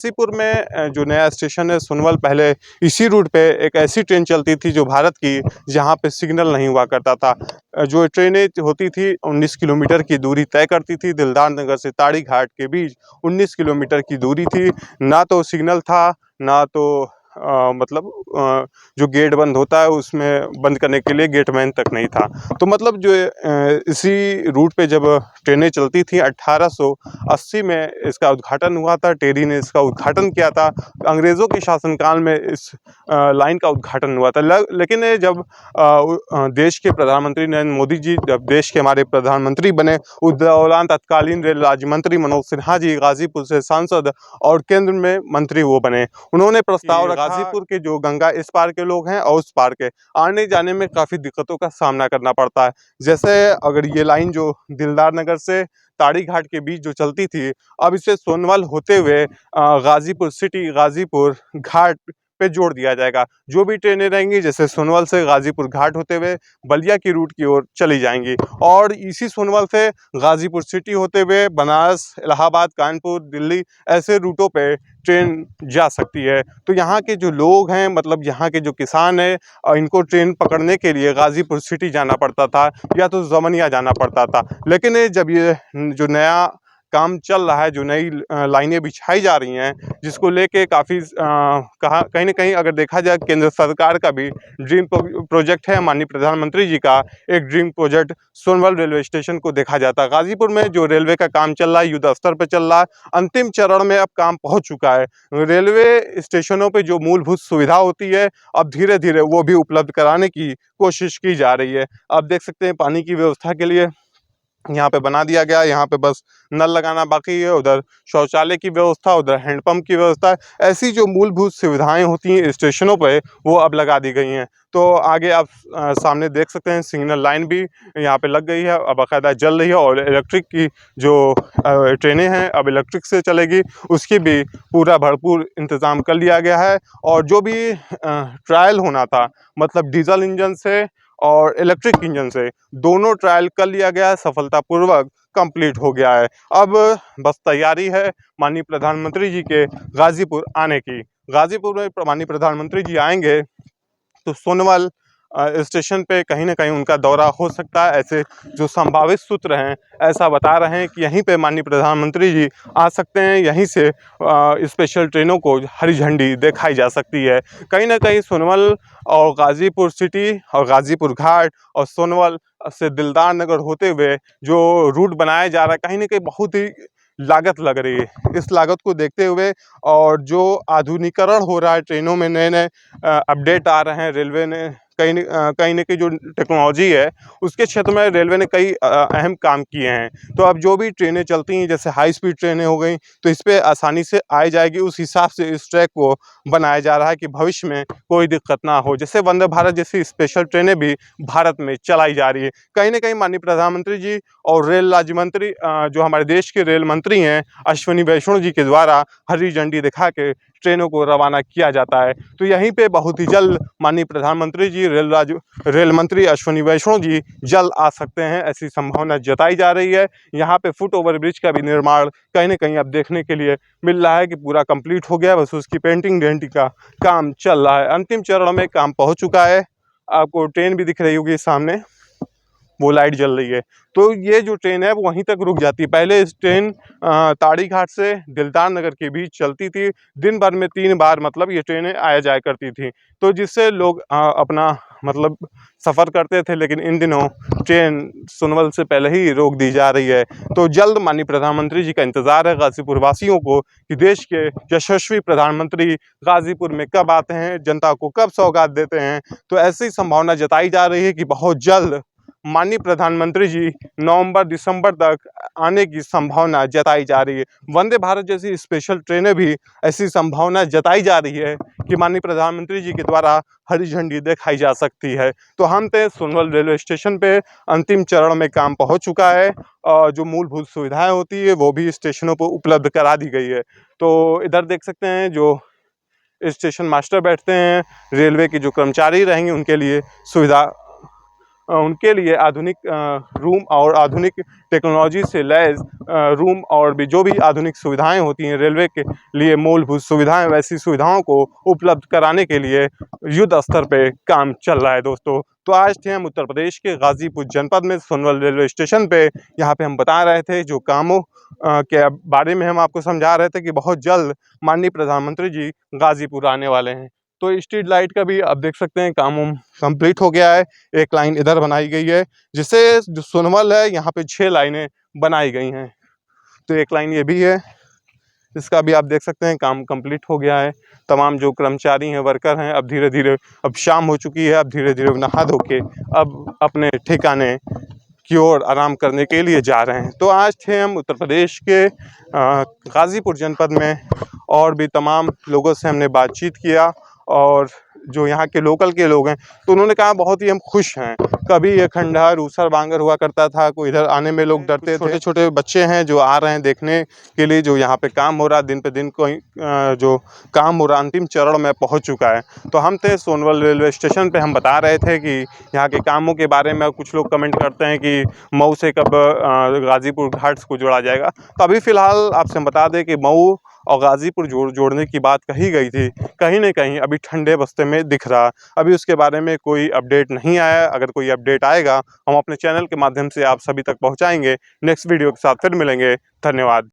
गाज़ीपुर में जो नया स्टेशन है सोनवल, पहले इसी रूट पे एक ऐसी ट्रेन चलती थी जो भारत की, जहाँ पे सिग्नल नहीं हुआ करता था। जो ट्रेनें होती थी 19 किलोमीटर की दूरी तय करती थी। दिलदार नगर से ताड़ी घाट के बीच 19 किलोमीटर की दूरी थी। ना तो सिग्नल था, ना तो मतलब जो गेट बंद होता है उसमें बंद करने के लिए गेटमैन तक नहीं था। तो मतलब जो इसी रूट पे जब ट्रेनें चलती थी 1880 में इसका उद्घाटन हुआ था। टेरी ने इसका उद्घाटन किया था। अंग्रेज़ों के शासनकाल में इस लाइन का उद्घाटन हुआ था। लेकिन ये जब देश के प्रधानमंत्री नरेंद्र मोदी जी जब देश के हमारे प्रधानमंत्री बने, उस दौरान तत्कालीन रेल राज्य मंत्री मनोज सिन्हा जी गाज़ीपुर से सांसद और केंद्र में मंत्री वो बने। उन्होंने प्रस्ताव रखा गाज़ीपुर के जो गंगा इस पार के लोग हैं और उस पार के आने जाने में काफ़ी दिक्कतों का सामना करना पड़ता है। जैसे अगर ये लाइन जो दिलदार नगर से ताड़ी घाट के बीच जो चलती थी, अब इसे सोनवल होते हुए गाज़ीपुर सिटी, गाज़ीपुर घाट पे जोड़ दिया जाएगा। जो भी ट्रेनें रहेंगी जैसे सोनवल से गाज़ीपुर घाट होते हुए बलिया की रूट की ओर चली जाएंगी, और इसी सोनवल से गाज़ीपुर सिटी होते हुए बनारस, इलाहाबाद, कानपुर, दिल्ली ऐसे रूटों पे ट्रेन जा सकती है। तो यहाँ के जो लोग हैं, मतलब यहाँ के जो किसान हैं, इनको ट्रेन पकड़ने के लिए गाज़ीपुर सिटी जाना पड़ता था या तो जमनिया जाना पड़ता था। लेकिन ये जब ये जो नया काम चल रहा है, जो नई लाइनें बिछाई जा रही हैं, जिसको लेके काफ़ी कहा कहीं न कहीं अगर देखा जाए केंद्र सरकार का भी ड्रीम प्रोजेक्ट है, माननीय प्रधानमंत्री जी का एक ड्रीम प्रोजेक्ट सोनवल रेलवे स्टेशन को देखा जाता है। गाज़ीपुर में जो रेलवे का काम चल रहा है, युद्ध स्तर पर चल रहा है, अंतिम चरण में अब काम पहुँच चुका है। रेलवे स्टेशनों पे जो मूलभूत सुविधा होती है, अब धीरे-धीरे वो भी उपलब्ध कराने की कोशिश की जा रही है। आप देख सकते हैं पानी की व्यवस्था के लिए यहाँ पे बना दिया गया है। यहाँ पे बस नल लगाना बाकी है। उधर शौचालय की व्यवस्था, उधर हैंडपंप की व्यवस्था, ऐसी जो मूलभूत सुविधाएं होती हैं स्टेशनों पे, वो अब लगा दी गई हैं। तो आगे आप सामने देख सकते हैं सिग्नल लाइन भी यहाँ पे लग गई है, अब बाकायदा जल रही है। और इलेक्ट्रिक की जो ट्रेनें हैं अब इलेक्ट्रिक से चलेगी, उसकी भी पूरा भरपूर इंतज़ाम कर लिया गया है। और जो भी ट्रायल होना था, मतलब डीजल इंजन से और इलेक्ट्रिक इंजन से, दोनों ट्रायल कर लिया गया है, सफलतापूर्वक कंप्लीट हो गया है। अब बस तैयारी है माननीय प्रधानमंत्री जी के गाज़ीपुर आने की। गाज़ीपुर में माननीय प्रधानमंत्री जी आएंगे तो सोनवल स्टेशन पे कहीं न कहीं उनका दौरा हो सकता है। ऐसे जो संभावित सूत्र हैं, ऐसा बता रहे हैं कि यहीं पे माननीय प्रधानमंत्री जी आ सकते हैं। यहीं से स्पेशल ट्रेनों को हरी झंडी दिखाई जा सकती है। कहीं न कहीं सोनवल और गाज़ीपुर सिटी और गाज़ीपुर घाट और सोनवल से दिलदार नगर होते हुए जो रूट बनाया जा रहा है, कहीं न कहीं बहुत ही लागत लग रही है। इस लागत को देखते हुए और जो आधुनिकीकरण हो रहा है, ट्रेनों में नए-नए अपडेट आ रहे हैं, रेलवे ने कहीं न कहीं जो टेक्नोलॉजी है, उसके क्षेत्र में रेलवे ने कई अहम काम किए हैं। तो अब जो भी ट्रेनें चलती हैं, जैसे हाई स्पीड ट्रेनें हो गई, तो इस पे आसानी से आई जाएगी। उस हिसाब से इस ट्रैक को बनाया जा रहा है कि भविष्य में कोई दिक्कत ना हो। जैसे वंदे भारत जैसी स्पेशल ट्रेनें भी भारत में चलाई जा रही है। कहीं न कहीं माननीय प्रधानमंत्री जी और रेल राज्य मंत्री जो हमारे देश के रेल मंत्री हैं, अश्विनी वैष्णव जी के द्वारा हरी झंडी दिखा के ट्रेनों को रवाना किया जाता है। तो यहीं पे बहुत ही जल्द माननीय प्रधानमंत्री जी, रेल मंत्री अश्विनी वैष्णव जी जल्द आ सकते हैं, ऐसी संभावना जताई जा रही है। यहाँ पे फुट ओवर ब्रिज का भी निर्माण कहीं न कहीं अब देखने के लिए मिल रहा है कि पूरा कंप्लीट हो गया है, बस उसकी पेंटिंग डेंटिंग का काम चल रहा है। अंतिम चरण में काम पहुँच चुका है। आपको ट्रेन भी दिख रही होगी सामने, वो लाइट जल रही है। तो ये जो ट्रेन है वो वहीं तक रुक जाती है। पहले इस ट्रेन ताड़ी घाट से दिलदार नगर के बीच चलती थी। दिन भर में 3 बार मतलब ये ट्रेनें आया जाया करती थी। तो जिससे लोग अपना मतलब सफ़र करते थे। लेकिन इन दिनों ट्रेन सोनवल से पहले ही रोक दी जा रही है। तो जल्द माननीय प्रधानमंत्री जी का इंतज़ार है गाज़ीपुर वासियों को कि देश के यशस्वी प्रधानमंत्री गाज़ीपुर में कब आते हैं, जनता को कब सौगात देते हैं। तो ऐसी संभावना जताई जा रही है कि बहुत जल्द माननीय प्रधानमंत्री जी नवंबर-दिसंबर तक आने की संभावना जताई जा रही है। वंदे भारत जैसी स्पेशल ट्रेनें भी ऐसी संभावना जताई जा रही है कि माननीय प्रधानमंत्री जी के द्वारा हरी झंडी दिखाई जा सकती है। तो हम थे सोनवल रेलवे स्टेशन पे, अंतिम चरण में काम पहुंच चुका है और जो मूलभूत सुविधाएं होती है वो भी स्टेशनों पर उपलब्ध करा दी गई है। तो इधर देख सकते हैं जो स्टेशन मास्टर बैठते हैं, रेलवे के जो कर्मचारी रहेंगे उनके लिए सुविधा उनके लिए आधुनिक रूम और आधुनिक टेक्नोलॉजी से लैस रूम और भी जो भी आधुनिक सुविधाएं होती हैं रेलवे के लिए मूलभूत सुविधाएं, वैसी सुविधाओं को उपलब्ध कराने के लिए युद्ध स्तर पे काम चल रहा है दोस्तों। तो आज थे हम उत्तर प्रदेश के गाज़ीपुर जनपद में सोनभद्र रेलवे स्टेशन पे। यहाँ पे हम बता रहे थे जो कामों के बारे में हम आपको समझा रहे थे कि बहुत जल्द माननीय प्रधानमंत्री जी गाज़ीपुर आने वाले हैं। तो स्ट्रीट लाइट का भी आप देख सकते हैं काम कंप्लीट हो गया है। एक लाइन इधर बनाई गई है, जिससे जो सोनभद्र है यहाँ पे 6 लाइनें बनाई गई हैं। तो एक लाइन ये भी है, इसका भी आप देख सकते हैं काम कंप्लीट हो गया है। तमाम जो कर्मचारी हैं, वर्कर हैं, अब धीरे धीरे अब शाम हो चुकी है, अब धीरे धीरे नहा धो के अब अपने ठिकाने की ओर आराम करने के लिए जा रहे हैं। तो आज थे हम उत्तर प्रदेश के गाज़ीपुर जनपद में, और भी तमाम लोगों से हमने बातचीत किया, और जो यहाँ के लोकल के लोग हैं तो उन्होंने कहा बहुत ही हम खुश हैं। कभी ये खंडहर ऊसर बांगर हुआ करता था, कोई इधर आने में लोग डरते थे। छोटे छोटे बच्चे हैं जो आ रहे हैं देखने के लिए, जो यहाँ पे काम हो रहा है, दिन पे दिन कोई जो काम हो रहा अंतिम चरण में पहुँच चुका है। तो हम थे सोनभद्र रेलवे स्टेशन पे, हम बता रहे थे कि यहाँ के कामों के बारे में। कुछ लोग कमेंट करते हैं कि मऊ से कब गाज़ीपुर घाट्स को जोड़ा जाएगा। तो अभी फ़िलहाल आपसे हम बता दें कि मऊ और गाज़ीपुर जोड़ने की बात कही गई थी, कहीं न कहीं अभी ठंडे बस्ते में दिख रहा। अभी उसके बारे में कोई अपडेट नहीं आया। अगर कोई अपडेट आएगा हम अपने चैनल के माध्यम से आप सभी तक पहुंचाएंगे। नेक्स्ट वीडियो के साथ फिर मिलेंगे। धन्यवाद।